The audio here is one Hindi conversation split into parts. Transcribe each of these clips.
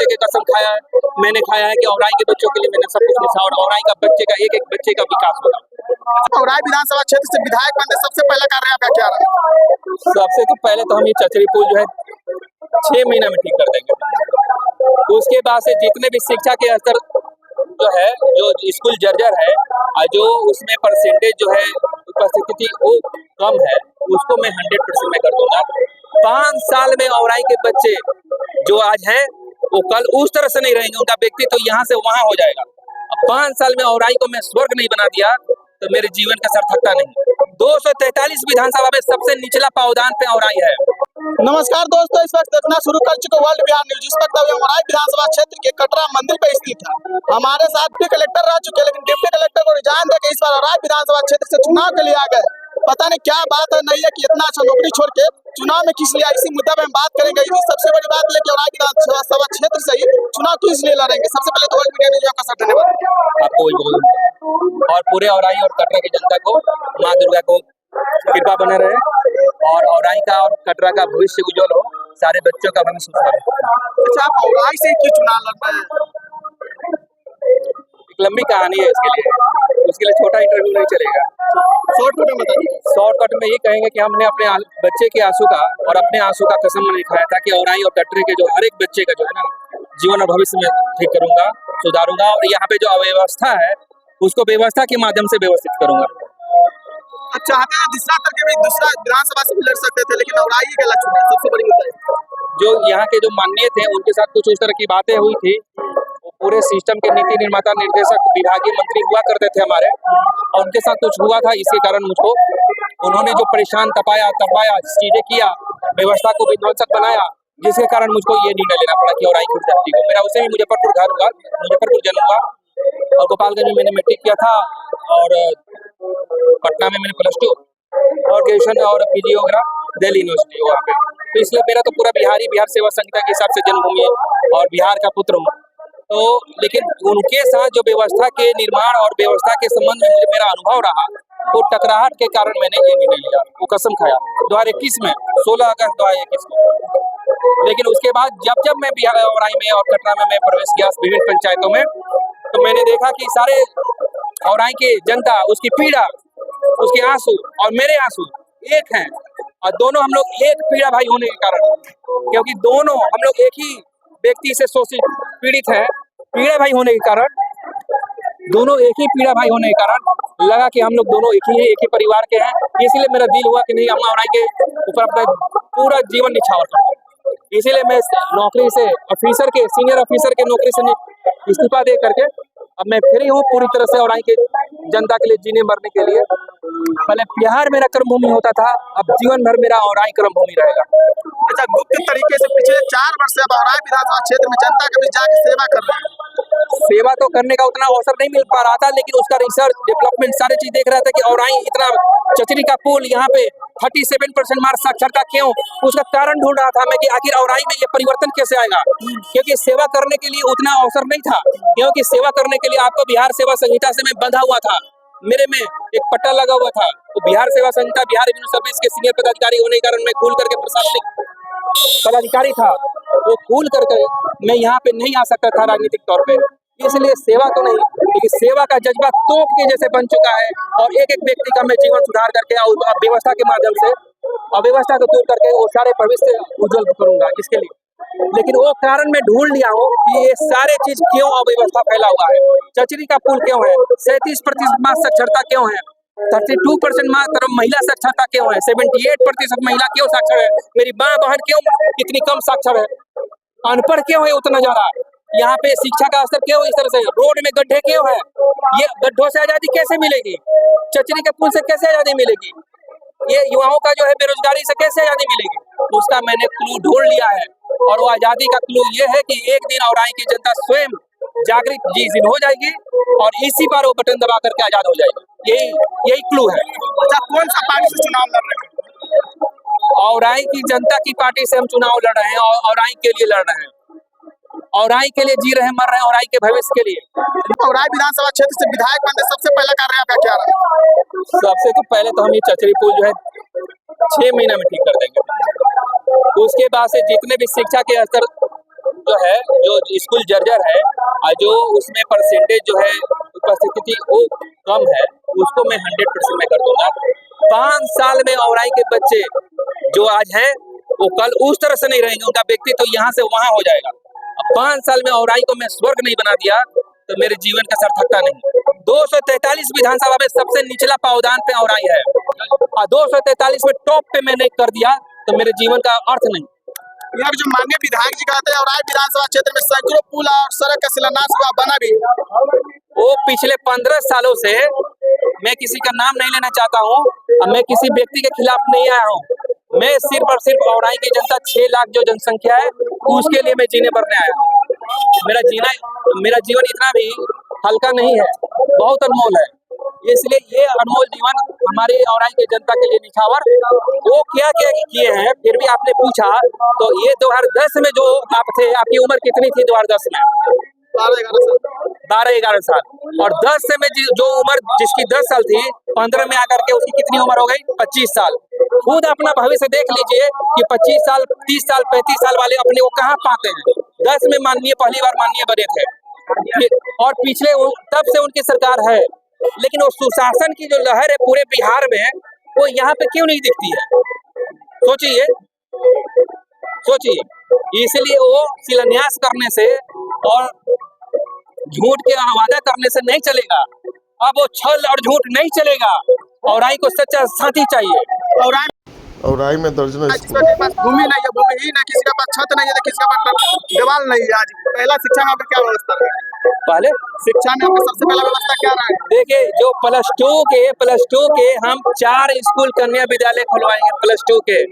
बच्चे की कसम मैंने खाया है कि औराई के बच्चों के लिए मैंने सब कुछ लिखा और औराई का बच्चे का एक बच्चे का विकास होगा। औराई विधानसभा क्षेत्र से विधायक बनने सबसे पहला कार्य आपका क्या रहा? सबसे तो पहले तो हम ये चचरी पुल जो है 6 महीना में ठीक कर देंगे। उसके बाद से जितने भी शिक्षा के स्तर जो है, जो स्कूल जर्जर है और जो उसमें परसेंटेज जो है उपस्थिति वो कम है, उसको मैं 100% में कर दूंगा। 5 साल में औराई के बच्चे जो आज हैं वो कल उस तरह से नहीं रहेंगे, उनका व्यक्तित्व तो यहाँ से वहां हो जाएगा। अब 5 साल में औराई को मैं स्वर्ग नहीं बना दिया तो मेरे जीवन का सार्थकता नहीं। 243 विधानसभा में सबसे निचला पावदान पे औराई है। नमस्कार दोस्तों, इस वक्त देखना शुरू कर चुके वर्ल्ड बिहार न्यूज। इस वक्त औराई विधानसभा क्षेत्र के कटरा मंदिर पर स्थित है। हमारे साथ डिप्टी कलेक्टर रह चुके हैं, लेकिन डिप्टी कलेक्टर को रिजाइन देकर इस बार औराई विधानसभा क्षेत्र से चुनाव के लिए आ गए। पता नहीं क्या बात है, नहीं है कि इतना अच्छा नौकरी छोड़ के चुनाव में किस लिए, इसी मुद्दा पे हम बात करेंगे। सबसे बड़ी बात है कि औराई विधानसभा क्षेत्र से ही चुनाव किस लिए लड़ेंगे। सबसे पहले तो वर्ल्ड मीडिया न्यूज का सर धन्यवाद आपको और पूरे औराई और कटरा की जनता को माँ दुर्गा को कृपा बने रहे और औराई का और कटरा का भविष्य उज्जवल हो, सारे बच्चों का भविष्य उज्जवल हो। अच्छा, आप औराई से क्यों चुनाव लड़ रहे हैं? एक लंबी कहानी है इसके लिए, उसके लिए छोटा इंटरव्यू नहीं चलेगा। शॉर्टकट में बताइए। शॉर्टकट में ये कहेंगे कि हमने अपने बच्चे के आंसू का और अपने आंसू का कसम नहीं खाया था कि औराई और कटरे के जो हर एक बच्चे का जो है ना जीवन और भविष्य में ठीक करूंगा, सुधारूंगा और यहाँ पे जो अव्यवस्था है उसको व्यवस्था के माध्यम से व्यवस्थित करूंगा। आप चाहते हैं दूसरा करके भी दूसरा विधानसभा से भी लड़ सकते थे, लेकिन औराई के लक्ष्य सबसे बड़ी मुद्दा है। जो यहाँ के जो माननीय थे उनके साथ कुछ उस तरह की बातें हुई थी। वो पूरे सिस्टम के नीति निर्माता निर्देशक विभागीय मंत्री हुआ करते थे हमारे, और उनके साथ कुछ हुआ था। इसके कारण मुझको उन्होंने जो परेशान तपाया चीजें किया, व्यवस्था को विध्वंसक बनाया, जिसके कारण मुझको ये निर्णय लेना पड़ा कि औराई की विद्यार्थी को। मेरा उसे भी मुजफ्फरपुर घर हुआ, मुजफ्फरपुर जन्म हुआ और गोपालगंज में मैंने मैट्रिक किया था और पटना में मैंने +2 और ग्रेजुएशन और पीजी वगैरह दिल्ली यूनिवर्सिटी वहाँ पे। तो इसलिए मेरा तो पूरा बिहार सेवा संहिता के हिसाब से जन्मभूमि और बिहार का पुत्र हूँ। तो लेकिन उनके साथ जो व्यवस्था के निर्माण और व्यवस्था के संबंध में मुझे मेरा अनुभव रहा, तो टकराहट के कारण मैंने ये निर्णय लिया, वो कसम खाया 2021 में, 16 अगस्त 2021 को। लेकिन उसके बाद जब मैं बिहार औराई में और कटरा में मैं प्रवेश किया विभिन्न पंचायतों में, तो मैंने देखा कि सारे औराई की जनता, उसकी पीड़ा, उसके आंसू और मेरे आंसू एक हैं, और दोनों हम लोग एक पीड़ा भाई होने के कारण, क्योंकि दोनों हम लोग एक ही व्यक्ति से शोषित पीड़ित हैं, पीड़ा भाई होने के कारण, दोनों एक ही पीड़ा भाई होने के कारण लगा कि हम लोग दोनों एक ही परिवार के हैं। इसलिए मेरा दिल हुआ कि नहीं, हम औराई के ऊपर अपना पूरा जीवन निछावर करते हैं। इसीलिए मैं नौकरी से सीनियर ऑफिसर के नौकरी से इस्तीफा दे करके अब मैं फ्री हूँ पूरी तरह से औराई के जनता के लिए जीने मरने के लिए। पहले बिहार मेरा कर्मभूमि होता था, अब जीवन भर मेरा औराई कर्मभूमि रहेगा। अच्छा, गुप्त तरीके से पिछले 4 वर्ष से अब औराई विधानसभा क्षेत्र में जनता के बीच जाके सेवा कर रहे हैं। सेवा तो करने का उतना अवसर नहीं मिल पा रहा था, लेकिन उसका रिसर्च डेवलपमेंट सारी चीज देख रहा था कि औराई इतना चचरी का पुल, यहाँ पे 37% मार्क्स साक्षरता क्यों, उसका कारण ढूंढ रहा था मैं कि आखिर औराई में ये परिवर्तन कैसे आएगा। क्योंकि सेवा करने के लिए उतना अवसर नहीं था, क्योंकि सेवा करने के लिए आपको बिहार सेवा संहिता से मैं बंधा हुआ था, मेरे में एक पट्टा लगा हुआ था। तो बिहार सेवा संहिता, बिहार रेवेन्यू सर्विस के सीनियर पदाधिकारी होने के कारण मैं खुल करके प्रशासनिक पदाधिकारी था, वो खुल करके मैं यहाँ पे नहीं आ सकता था राजनीतिक तौर पे। इसलिए सेवा तो नहीं, लेकिन सेवा का जज्बा तोप के जैसे बन चुका है, और एक व्यक्ति का मैं जीवन सुधार करके व्यवस्था के माध्यम से अव्यवस्था को दूर करके वो सारे भविष्य उज्जवल करूंगा इसके लिए। लेकिन वो कारण मैं ढूंढ लिया हूँ कि ये सारे चीज क्यों अव्यवस्था फैला हुआ है। चचरी का पुल क्यों है, 37% साक्षरता क्यों है, 32% मात्र महिला साक्षरता क्यों है, 78% महिला क्यों साक्षर है, मेरी माँ बहन क्यों इतनी कम साक्षर है, अनपढ़ क्यों है उतना ज्यादा, यहाँ पे शिक्षा का स्तर क्यों इस तरह से, रोड में गड्ढे क्यों है, ये गड्ढों से आजादी कैसे मिलेगी, चचरी के पुल से कैसे आजादी मिलेगी, ये युवाओं का जो है बेरोजगारी से कैसे आजादी मिलेगी, उसका मैंने क्लू ढूंढ लिया है। और वो आजादी का क्लू ये है कि एक दिन औराई की जनता स्वयं जागृत जिन हो जाएगी और इसी पर वो बटन दबा करके आजाद हो जाएगी। यही क्लू है। अच्छा, कौन सा पार्टी से चुनाव लड़ रहे हैं? औराई की जनता की पार्टी से हम चुनाव लड़ रहे हैं और औराई के लिए लड़ रहे हैं, औराई के लिए जी रहे हैं, मर रहे हैं औराई के भविष्य के लिए। औराई विधानसभा क्षेत्र से विधायक बनने सबसे पहला कार्य आपका क्या रहा? सबसे तो पहले तो हम ये चचरी पुल जो है 6 महीना में ठीक कर देंगे। उसके बाद से जितने भी शिक्षा के स्तर जो है, जो स्कूल जर्जर है और जो उसमें परसेंटेज जो है उपस्थिति की वो कम है, उसको मैं 100% में कर दूंगा। 5 साल में औराई के बच्चे जो आज हैं वो कल उस तरह से नहीं रहेंगे, उनका व्यक्तित्व तो यहाँ से वहां हो जाएगा। अब 5 साल में औराई को मैं स्वर्ग नहीं बना दिया तो मेरे जीवन का सार्थकता नहीं। 243 विधानसभा में सबसे निचला पावदान पे औराई है और 243 में टॉप पे मैंने कर दिया तो मेरे जीवन का अर्थ नहीं। यार जो माननीय विधायक जी कहते हैं और विधानसभा क्षेत्र में सैकड़ों पुल और सड़क का शिलान्यास हुआ, बना भी। वो पिछले 15 सालों से, मैं किसी का नाम नहीं लेना चाहता हूँ और मैं किसी व्यक्ति के खिलाफ नहीं आया हूँ। मैं सिर्फ और सिर्फ औराई की जनता 6 लाख जो जनसंख्या है उसके लिए मैं जीने भरने आया हूँ। मेरा जीवन इतना भी हल्का नहीं है, बहुत अनमोल है। इसलिए ये अनमोल जीवन हमारी औराई की जनता के लिए निछावर वो क्या क्या किए हैं। फिर भी आपने पूछा तो ये 2010 में जो आप थे, आपकी उम्र कितनी थी 2010 में? 12-11 साल। और 10 से में जो उम्र जिसकी 10 साल थी, 15 में आकर के उसकी कितनी उम्र हो गई? 25 साल। खुद अपना भविष्य देख लीजिए कि 25 साल, 30 साल, 35 साल वाले अपने को कहाँ पाते हैं। 10 में पहली बार माननीय बने थे और पिछले तब से उनकी सरकार है, लेकिन वो सुशासन की जो लहर है पूरे बिहार में वो यहाँ पे क्यों नहीं दिखती है? सोचिए। इसलिए वो शिलान्यास करने से और झूठ के वादा करने से नहीं चलेगा। अब वो छल और झूठ नहीं चलेगा। औराई को सच्चा साथी चाहिए। औराई में दर्जनों किसी के पास भूमि नहीं है, भूमिहीन है, किसी के पास छत नहीं है, किसी के पास दीवार नहीं है। आज पहला शिक्षा में आपका क्या व्यवस्था है? पहले शिक्षा में आपका सबसे पहला व्यवस्था क्या रहा है? देखिए, जो प्लस टू के हम 4 स्कूल कन्या विद्यालय खुलवाएंगे +2 के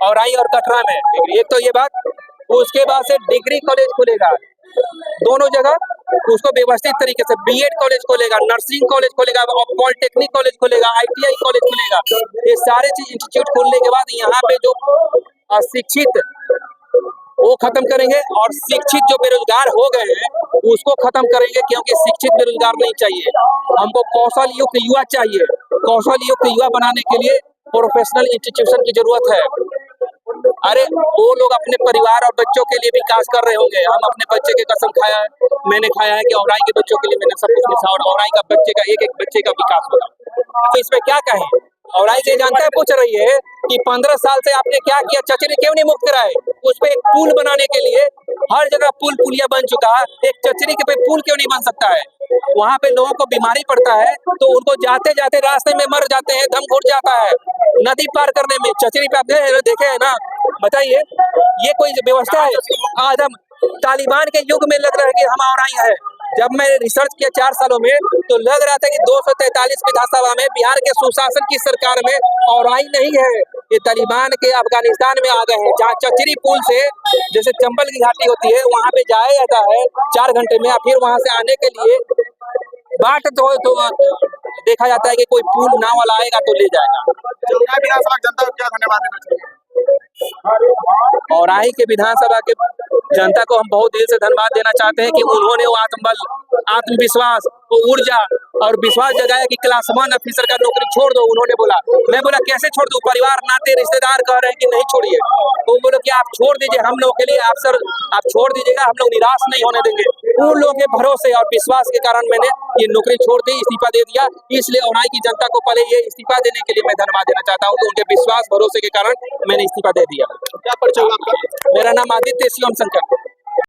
औराई और कटरा में। एक तो ये बात, उसके बाद से डिग्री कॉलेज खुलेगा दोनों जगह, उसको व्यवस्थित तरीके से बीएड कॉलेज खोलेगा, नर्सिंग कॉलेज खोलेगा, पॉलिटेक्निक कॉलेज खोलेगा, ITI कॉलेज खुलेगा। ये सारे चीज इंस्टीट्यूट खोलने के बाद यहाँ पे जो अशिक्षित वो खत्म करेंगे और शिक्षित जो बेरोजगार हो गए हैं उसको खत्म करेंगे, क्योंकि शिक्षित बेरोजगार नहीं चाहिए। हमको कौशल युक्त युवा चाहिए। कौशल युक्त युवा बनाने के लिए प्रोफेशनल इंस्टीट्यूशन की जरूरत है। अरे वो लोग अपने परिवार और बच्चों के लिए विकास कर रहे होंगे। हम अपने बच्चे की कसम मैंने खाया है कि औराई के बच्चों के लिए मैंने सब कुछ लिखा और औराई का बच्चे का एक बच्चे का विकास होगा। तो इसमें क्या कहें? औराई से जानता पूछ रही है कि 15 साल से आपने क्या किया, चचरी क्यों नहीं मुक्त कराए? उस पे एक पुल बनाने के लिए हर जगह पुलिया बन चुका है, एक चचरी के पे पुल क्यों नहीं बन सकता है? वहाँ पे लोगों को बीमारी पड़ता है तो उनको जाते जाते रास्ते में मर जाते हैं, दम घुट जाता है नदी पार करने में। चचरी पे आप देखे है ना? बताइए, ये कोई व्यवस्था है? आज हम तालिबान के युग में लग रहा है कि हम औराई है। जब मैं रिसर्च किया 4 सालों में तो लग रहा था कि 243 विधानसभा में बिहार के सुशासन की सरकार में औराई नहीं है, ये तालिबान के अफगानिस्तान में आ गए हैं। जहाँ चचरी पुल से जैसे चंबल की घाटी होती है वहाँ पे जाया जाता है 4 घंटे में, फिर वहाँ से आने के लिए बाट तो देखा जाता है कि कोई पुल नाव वाला आएगा तो ले जाएगा। विधानसभा जनता को क्या धन्यवाद देना चाहिए? औराई के विधानसभा के जनता को हम बहुत दिल से धन्यवाद देना चाहते हैं कि उन्होंने वो आत्मबल, आत्मविश्वास, वो ऊर्जा और विश्वास जगाया कि क्लास 1 ऑफिसर का नौकरी छोड़ दो। उन्होंने बोला, मैं बोला कैसे छोड़ दूं? परिवार नाते रिश्तेदार कह रहे हैं कि नहीं छोड़िए। तो बोलो कि आप छोड़ दीजिए, हम लोग के लिए अफसर आप छोड़ दीजिएगा, हम लोग निराश नहीं होने देंगे। उन लोगों के भरोसे और विश्वास के कारण मैंने ये नौकरी छोड़ दी, इस्तीफा दे दिया। इसलिए औराई की जनता को पहले ये इस्तीफा देने के लिए मैं धन्यवाद देना चाहता हूँ कि उनके विश्वास भरोसे के कारण मैंने इस्तीफा दे दिया। क्या परिचय आपका? मेरा नाम आदित्य शिवम शंकर।